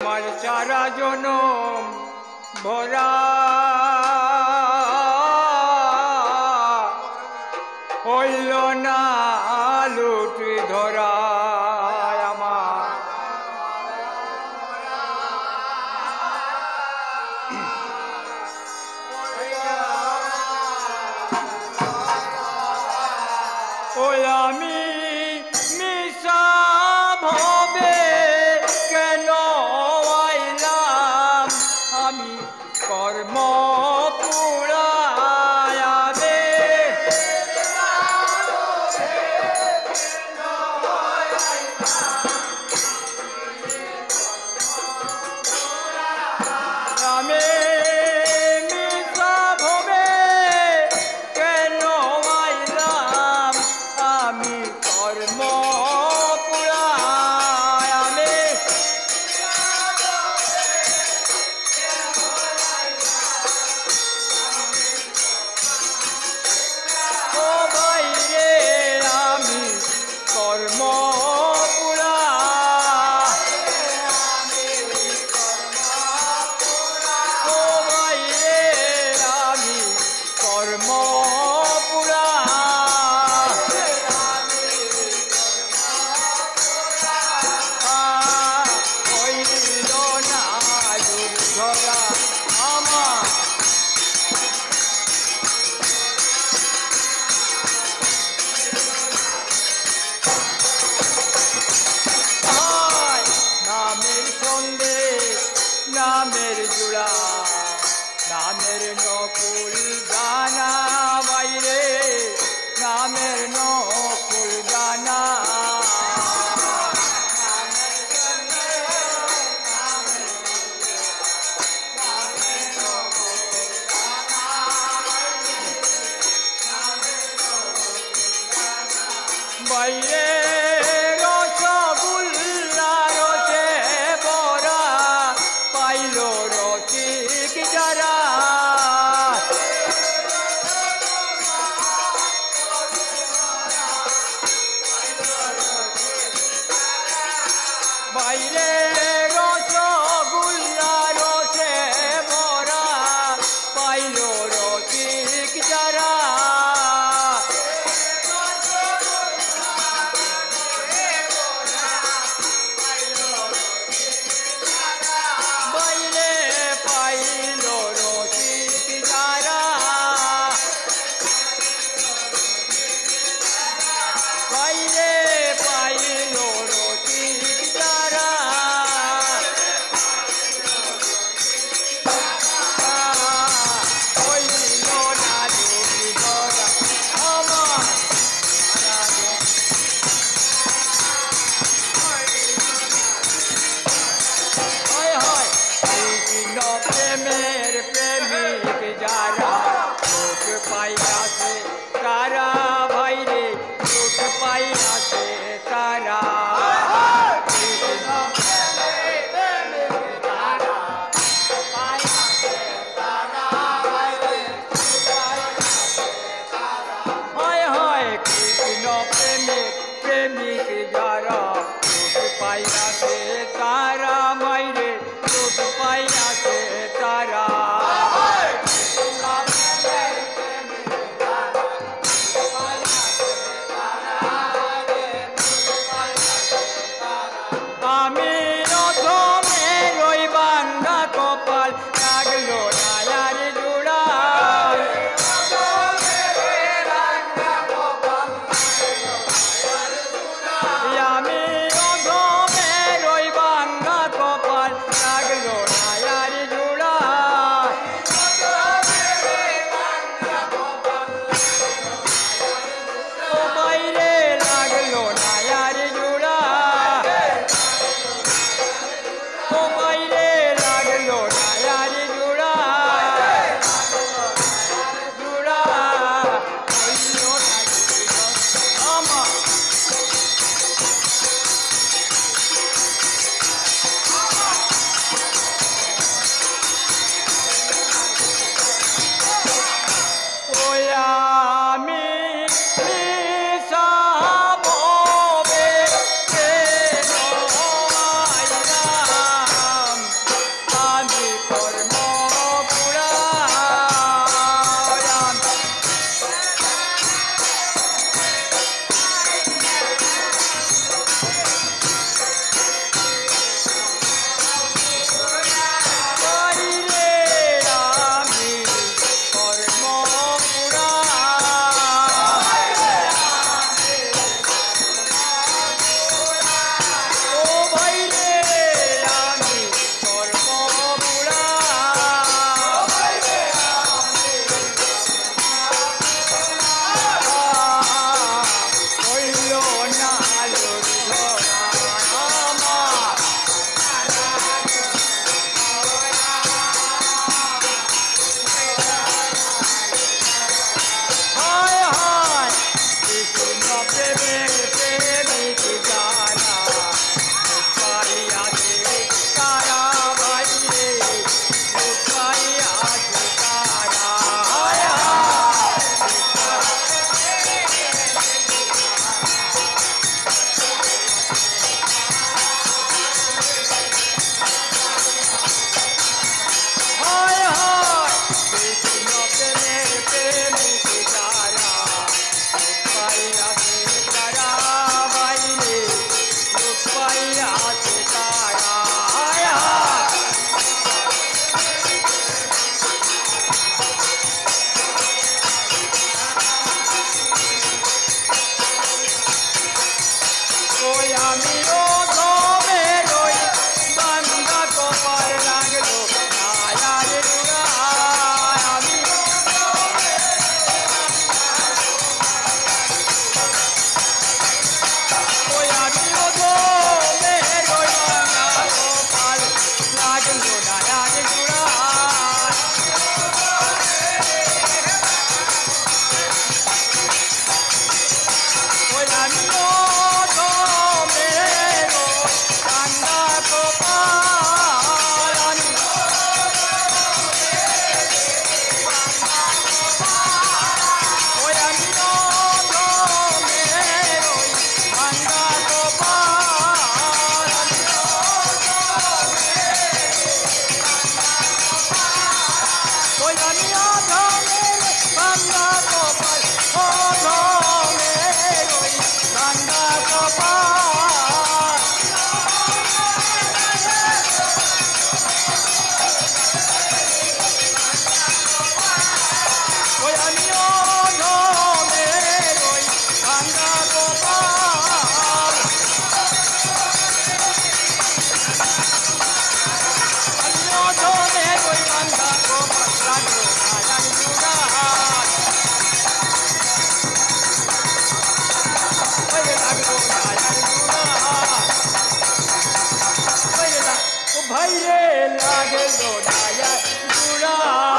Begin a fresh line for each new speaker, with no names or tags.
আমার সারা জনম ভরা হইল না লুটি ধরা আমার ওই আমি মিশা ভবে কেন আইলাম আমি কর্ম পুরায়াবে আমি মিশা ভবে কেন আইলাম আমি কর্ম পুরায়াবে ও ভাই রে আমি কর্ম পুরা ও ভাই রে আমি কর্ম পুরা হইল না দুর্ধরা আমার নামের সন্দেশ নামের জোড়া নামের নকুল গানা বাইরে নামের নকুল গানা বাইরে রসগোল্লা রসে বরা পাইল রসিক যারা বাইরে রসগোল্লা রসে বরা পাইল রসিক যারা বাইরে পাইল রসিক যারা বাইরে পাইল রসিক যারা হইল না দুটি ধরা আমার হয় হয় কৃষ্ণ প্রেমের প্রেমিক যারা সুখ পাইয়াছে তারা ভাইরে সুখ পাইয়াছে তারা কৃষ্ণ প্রেমের প্রেমিক যারা পাইয়াছে তারা ভাইরে সুখ পাইয়াছে তারা হয় হয় কৃষ্ণ প্রেমিক প্রেমিক যারা সুখ পাইয়াছে তারা মাইরে সুখ পাইয়াছে তারা আমি রথমে রই বাঙ্গা কপাল লাগলো নায়ার জোড়া আমি রথমে রই বাঙ্গা কপাল লাগলো নায়ার জোড়া ও বাইরে লাগলো নায়ার জোড়া ও বাইরে লাগলো নায়ার জোড়া জোড়া হইল না আমার ওই আমি মিশা ভবে কেন আইলাম ভাইরে লাগে লোডায়া জুড়া